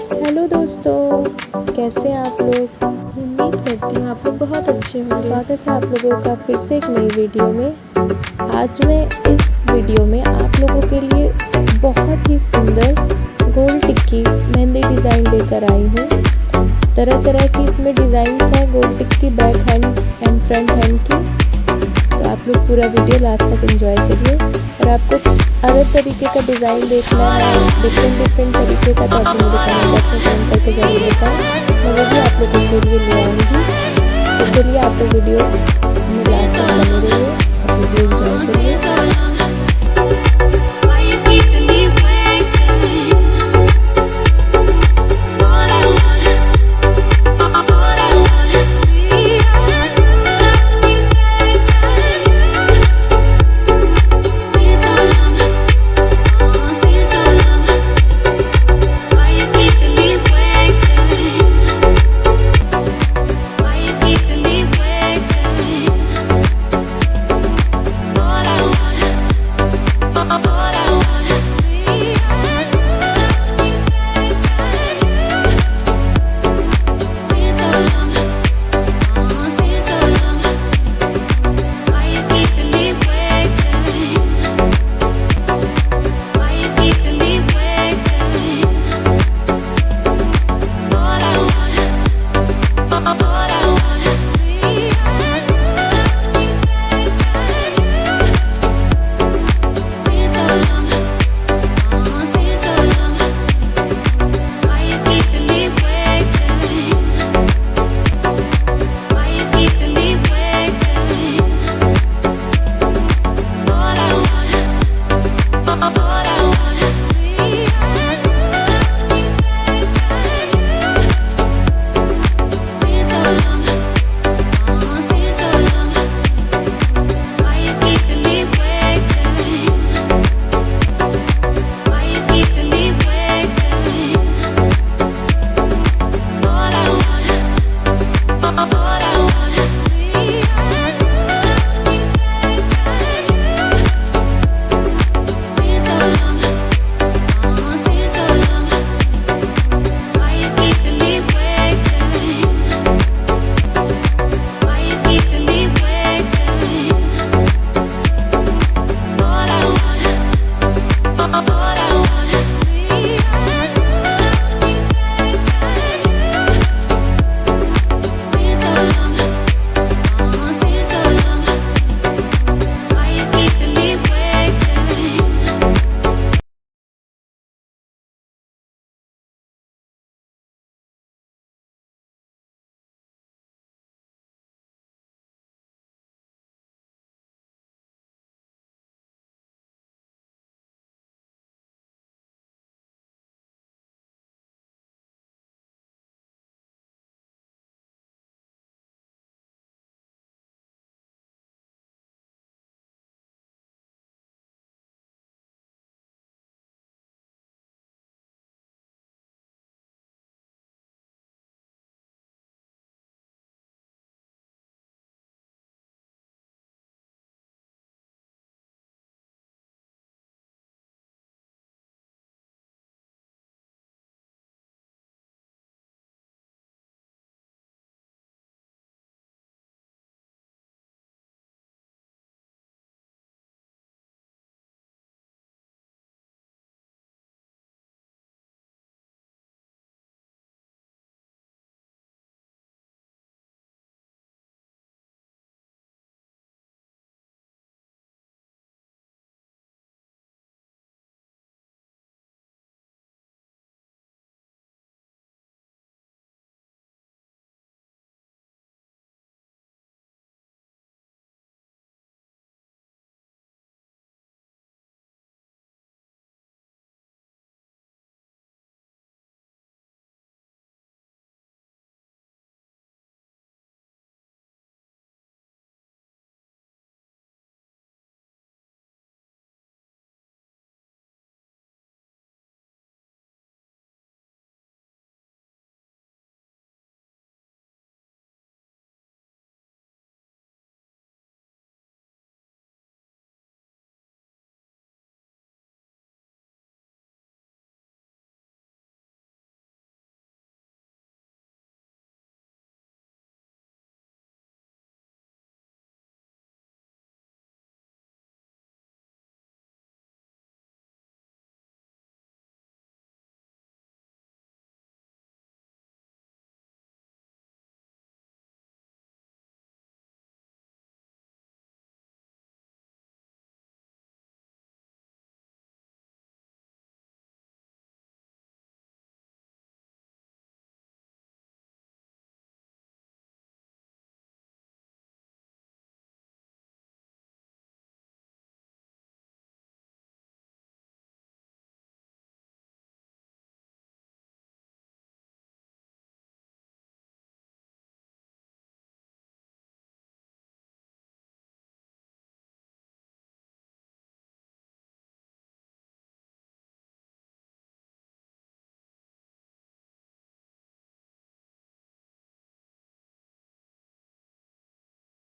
Hello दोस्तों, कैसे हैं आप लोग। उम्मीद करती हूँ आप लोग बहुत अच्छे होंगे। स्वागत है आप लोगों का फिर से एक नई वीडियो में। आज मैं इस वीडियो में आप लोगों के लिए बहुत ही सुंदर गोल्ड टिक्की मेहंदी डिज़ाइन लेकर आई हूँ। तरह तरह की इसमें डिज़ाइंस हैं gold tikki back hand and front hand की। तो आप लोग पूरा वीडियो लास्ट तक एंजॉय करिए। और आपको अलग तरीके का डिज़ाइन देखना है, डिफरेंट तरीके का, तो आप मुझे कमेंट बॉक्स में कमेंट करके ज़रूर बताएं। मैं वो भी आप लोगों के लिए ले आऊँगी। तो चलिए आप लोग वीडियो